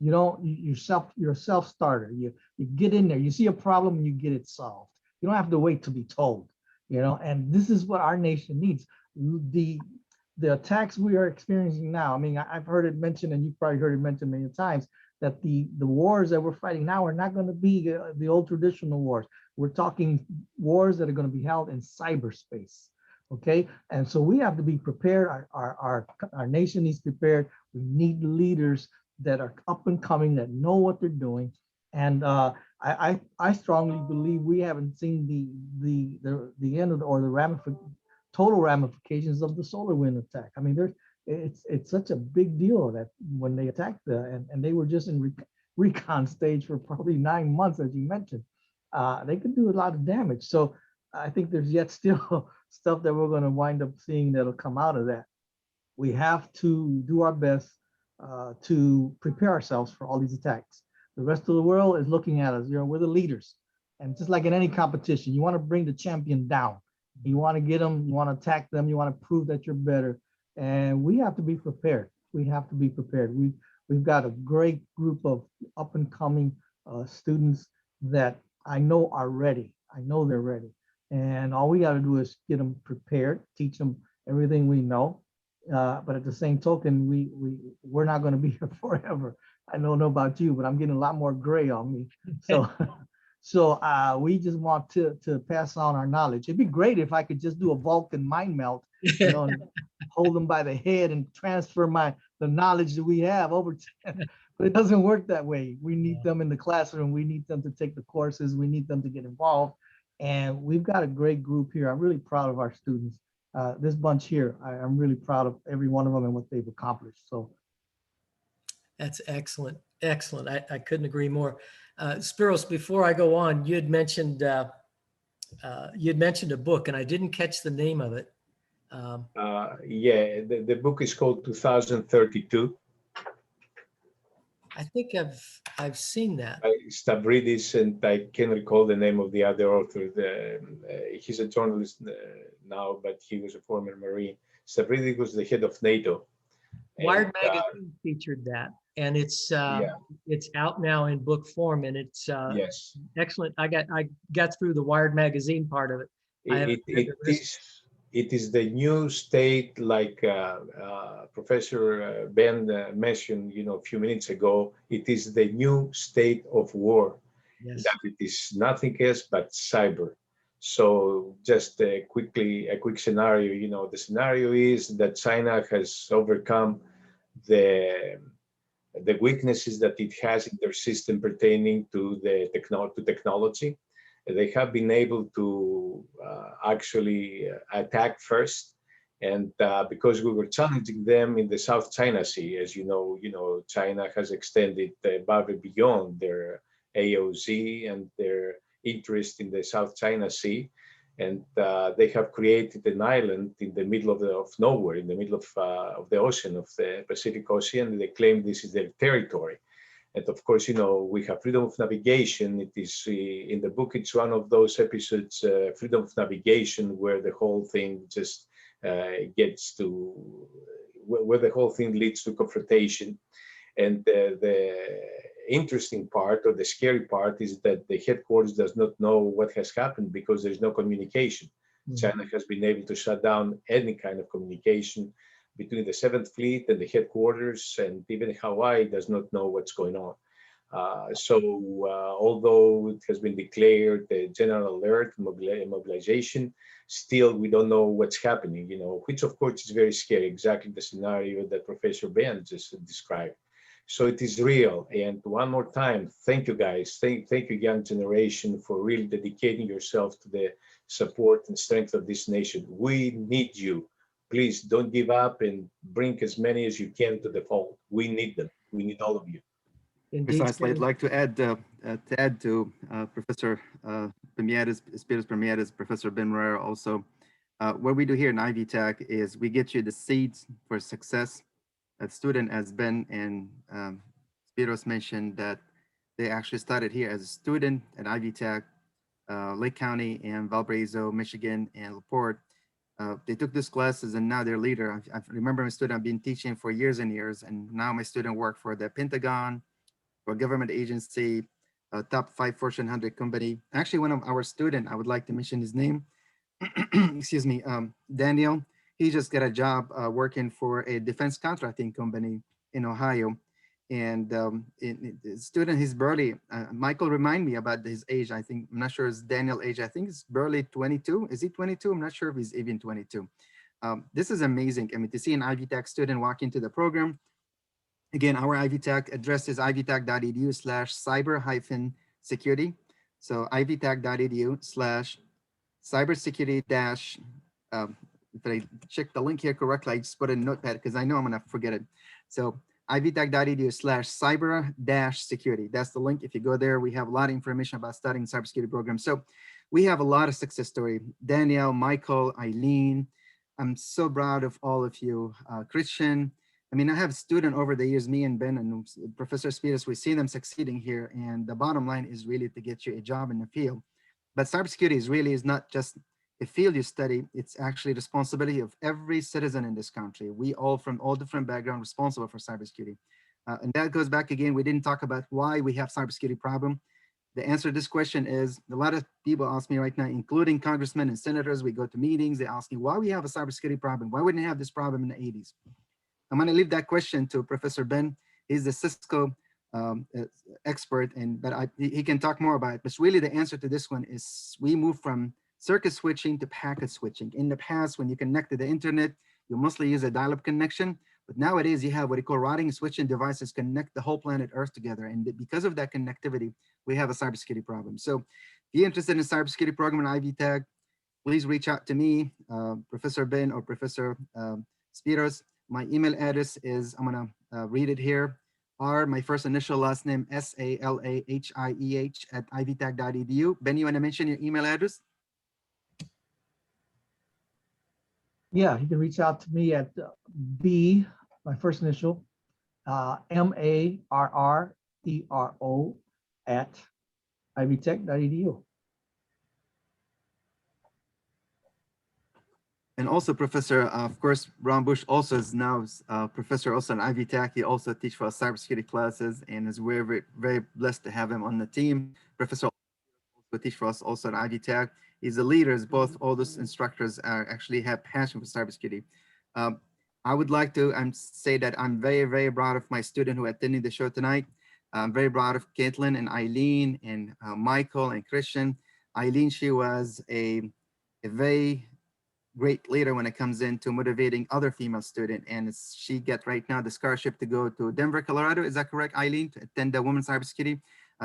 You're a self-starter. You get in there, you see a problem, and you get it solved. You don't have to wait to be told, and this is what our nation needs. The attacks we are experiencing now, I mean, I've heard it mentioned, and you've probably heard it mentioned many times, that the wars that we're fighting now are not going to be the old traditional wars. We're talking wars that are going to be held in cyberspace. Okay, and so we have to be prepared. Our nation needs prepared. We need leaders that are up and coming, that know what they're doing. And I strongly believe we haven't seen the end of the total ramifications of the SolarWinds attack. I mean, it's such a big deal that when they attacked and they were just in recon stage for probably 9 months, as you mentioned, they could do a lot of damage. So I think there's yet still stuff that we're going to wind up seeing that'll come out of that. We have to do our best to prepare ourselves for all these attacks. The rest of the world is looking at us. We're the leaders. And just like in any competition, you want to bring the champion down. You want to get them, you want to attack them, you want to prove that you're better. And we have to be prepared. We have to be prepared. We've got a great group of up and coming students that I know are ready. I know they're ready. And all we got to do is get them prepared, teach them everything we know. But at the same token, we're not going to be here forever. I don't know about you, but I'm getting a lot more gray on me. So we just want to pass on our knowledge. It'd be great if I could just do a Vulcan mind melt, you know, and hold them by the head and transfer the knowledge that we have over to them. But it doesn't work that way. We need them in the classroom. We need them to take the courses. We need them to get involved. And we've got a great group here. I'm really proud of our students. This bunch here, I'm really proud of every one of them and what they've accomplished. So that's excellent. Excellent. I couldn't agree more. Spiros, before I go on, you had mentioned a book, and I didn't catch the name of it. Yeah, the book is called 2032. I think I've seen that. Stavridis, and I can't recall the name of the other author. He's a journalist now, but he was a former Marine. Stavridis was the head of NATO. Wired magazine featured that, and it's out now in book form, and it's yes, excellent. I got through the Wired magazine part of it. It is the new state, like Professor Ben mentioned, a few minutes ago. It is the new state of war. Yes. That it is nothing else but cyber. So just a quick scenario. The scenario is that China has overcome the weaknesses that it has in their system pertaining to technology. They have been able to actually attack first, and because we were challenging them in the South China Sea, as you know, China has extended above and beyond their AOZ and their interest in the South China Sea, and they have created an island in the middle of nowhere, in the middle of the ocean, of the Pacific Ocean. And they claim this is their territory. And of course, we have freedom of navigation. It is in the book, it's one of those episodes, freedom of navigation, where the whole thing just where the whole thing leads to confrontation. And the interesting part, or the scary part, is that the headquarters does not know what has happened because there's no communication. Mm-hmm. China has been able to shut down any kind of communication between the 7th Fleet and the headquarters, and even Hawaii does not know what's going on. Although it has been declared a general alert, mobilization, still we don't know what's happening, which of course is very scary, exactly the scenario that Professor Ben just described. So it is real. And one more time, thank you guys. Thank you, young generation, for really dedicating yourself to the support and strength of this nation. We need you. Please don't give up and bring as many as you can to the fold. We need them. We need all of you. Indeed. Precisely. I'd like to add to Professor Bamiatzis, Spiros Bamiatzis, Professor Ben Marrero also. What we do here in Ivy Tech is we get you the seeds for success. A student, as Ben and Spiros mentioned, that they actually started here as a student at Ivy Tech, Lake County and Valparaiso, Michigan, and LaPorte. They took these classes and now they're leader. I remember my student, I've been teaching for years and years, and now my student work for the Pentagon, for a government agency, a top 5 Fortune 100 company. Actually, one of our students, I would like to mention his name, excuse me, Daniel. He just got a job working for a defense contracting company in Ohio. And the student, he's barely, Michael, remind me about his age. I think, I'm not sure it's Daniel's age. I think it's barely 22. Is he 22? I'm not sure if he's even 22. This is amazing. I mean, to see an Ivy Tech student walk into the program. Again, our Ivy Tech address is ivytech.edu/cyber-security. So ivytech.edu/cybersecurity- if I check the link here correctly, I just put a notepad because I know I'm gonna forget it. So ivytech.edu/cyber-security. That's the link. If you go there, we have a lot of information about studying cybersecurity programs. So we have a lot of success story. Danielle, Michael, Eileen, I'm so proud of all of you. Christian, I mean, I have students over the years, me and Ben and Professor Spiros, we see them succeeding here. And the bottom line is really to get you a job in the field. But cybersecurity is not just a field you study, it's actually responsibility of every citizen in this country. We all from all different backgrounds responsible for cybersecurity. And that goes back again, we didn't talk about why we have cybersecurity problem. The answer to this question is a lot of people ask me right now, including congressmen and senators, we go to meetings, they ask me why we have a cybersecurity problem. Why wouldn't we have this problem in the 80s? I'm going to leave that question to Professor Ben. He's the Cisco expert, but he can talk more about it. But really the answer to this one is we moved from circuit switching to packet switching. In the past, when you connect to the internet, you mostly use a dial-up connection. But nowadays you have what you call routing and switching devices connect the whole planet Earth together. And because of that connectivity, we have a cybersecurity problem. So if you're interested in a cybersecurity program in Ivy Tech, please reach out to me, Professor Ben or Professor Spiros. My email address is, I'm gonna read it here, my first initial last name, SALAHIEH@ivytech.edu. Ben, you wanna mention your email address? Yeah, you can reach out to me at B, my first initial, MARRERO @ivytech.edu. And also Professor, of course, Ron Bush also is now professor also in Ivy Tech. He also teaches for cybersecurity classes and is very, very blessed to have him on the team. Professor also teaches for us also in Ivy Tech. He's the leaders, both all those instructors are actually have passion for cybersecurity. I would like to say that I'm very, very proud of my student who attended the show tonight. I'm very proud of Caitlin and Eileen and Michael and Christian. Eileen, she was a very great leader when it comes into motivating other female students. And she get right now the scholarship to go to Denver, Colorado. Is that correct, Eileen, to attend the Women's Cybersecurity?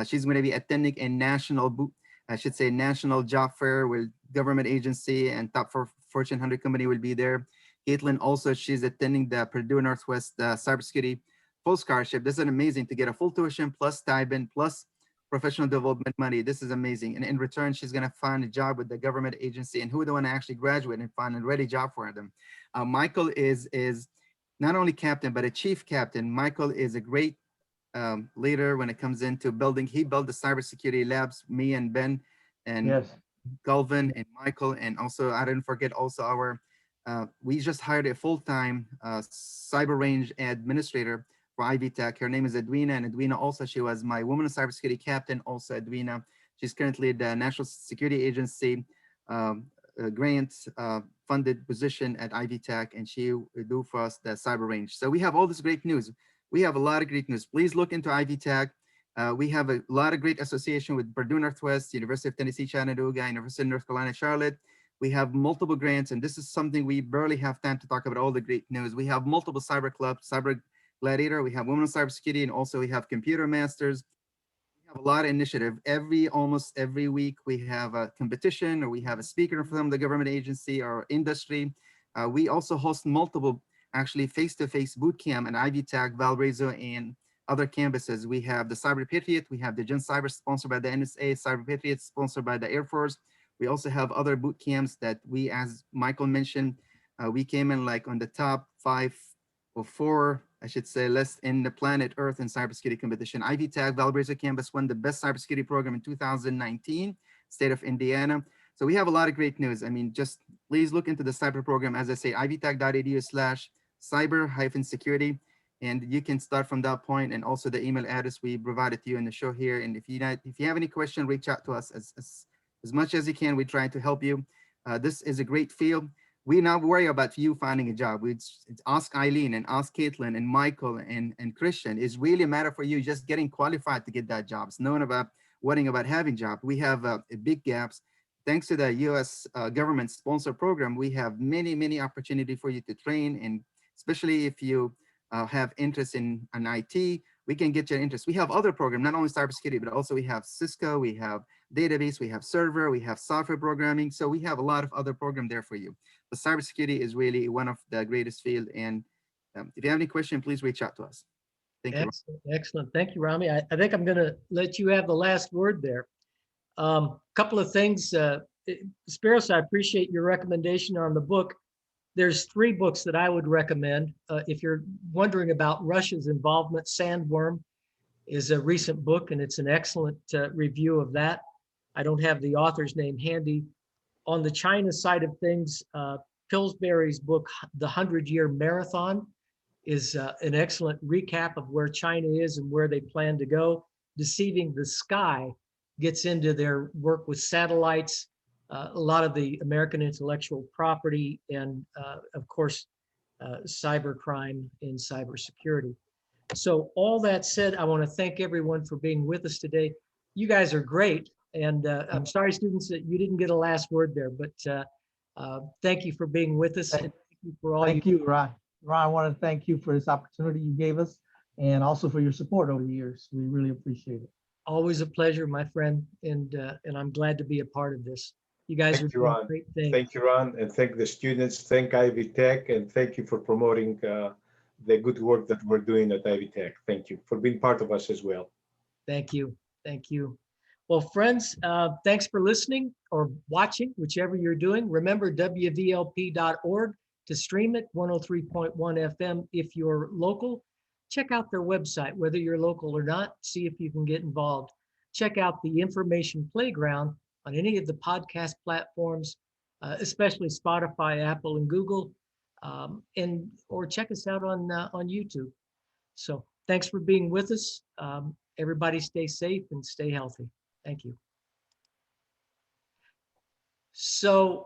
She's going to be attending a national job fair with government agency and top Fortune 100 company will be there. Caitlin also, she's attending the Purdue Northwest Cybersecurity full scholarship. This is amazing to get a full tuition plus stipend plus professional development money. This is amazing. And in return, she's going to find a job with the government agency and who the one to actually graduate and find a ready job for them. Michael is not only captain, but a chief captain. Michael is a great leader when it comes into building. He built the cybersecurity labs, me and Ben and Yes. Galvin and Michael. And also, I didn't forget also our, we just hired a full-time cyber range administrator for Ivy Tech. Her name is Edwina, and Edwina also, she was my woman cybersecurity captain. Also Edwina, she's currently at the National Security Agency grant funded position at Ivy Tech, and she will do for us the cyber range. So we have all this great news. We have a lot of great news. Please look into Ivy Tech. We have a lot of great association with Purdue Northwest, University of Tennessee, Chattanooga, University of North Carolina, Charlotte. We have multiple grants, and this is something we barely have time to talk about all the great news. We have multiple cyber clubs, Cyber Gladiator, we have Women in Cybersecurity, and also we have Computer Masters. We have a lot of initiative. Almost every week we have a competition or we have a speaker from the government agency or industry. We also host multiple actually face-to-face boot camp at Ivy Tech, Valparaiso, and other campuses. We have the Cyber Patriot, we have the Gen Cyber sponsored by the NSA, Cyber Patriot sponsored by the Air Force. We also have other boot camps that we, as Michael mentioned, we came in like on the top 5 or 4, I should say, less in the planet Earth in cybersecurity competition. Ivy Tech Valparaiso campus won the best cybersecurity program in 2019, state of Indiana. So we have a lot of great news. I mean, just please look into the cyber program. As I say, ivytech.edu/cyber-security. And you can start from that point, and also the email address we provided to you in the show here. And if you have any question, reach out to us as much as you can. We try to help you. This is a great field. We not worry about you finding a job. We ask Eileen and ask Caitlin and Michael and Christian. It's really a matter for you just getting qualified to get that job. It's not about worrying about having a job. We have big gaps. Thanks to the U.S. Government sponsor program, we have many opportunity for you to train, and especially if you have interest in an IT, we can get your interest. We have other programs, not only cybersecurity, but also we have Cisco, we have database, we have server, we have software programming. So we have a lot of other programs there for you. But cybersecurity is really one of the greatest field. And if you have any question, please reach out to us. Thank you. Excellent. Thank you, Rami. I think I'm going to let you have the last word there. Couple of things. Spiros, I appreciate your recommendation on the book. There's 3 books that I would recommend. If you're wondering about Russia's involvement, Sandworm is a recent book, and it's an excellent review of that. I don't have the author's name handy. On the China side of things, Pillsbury's book, The 100-Year Marathon, is an excellent recap of where China is and where they plan to go. Deceiving the Sky gets into their work with satellites, a lot of the American intellectual property, and of course, cybercrime and cybersecurity. So all that said, I want to thank everyone for being with us today. You guys are great. And I'm sorry, students, that you didn't get a last word there, but thank you for being with us. And thank you for all Thank you, Ron. Ron, I want to thank you for this opportunity you gave us and also for your support over the years. We really appreciate it. Always a pleasure, my friend. And I'm glad to be a part of this. You guys Thank are you, doing Ron. great things. Thank you, Ron, and thank the students. Thank Ivy Tech, and thank you for promoting the good work that we're doing at Ivy Tech. Thank you for being part of us as well. Thank you. Thank you. Well, friends, thanks for listening or watching, whichever you're doing. Remember WVLP.org to stream it, 103.1 FM if you're local. Check out their website, whether you're local or not, see if you can get involved. Check out the Information Playground on any of the podcast platforms, especially Spotify, Apple, and Google, or check us out on YouTube. So thanks for being with us. Everybody stay safe and stay healthy. Thank you. So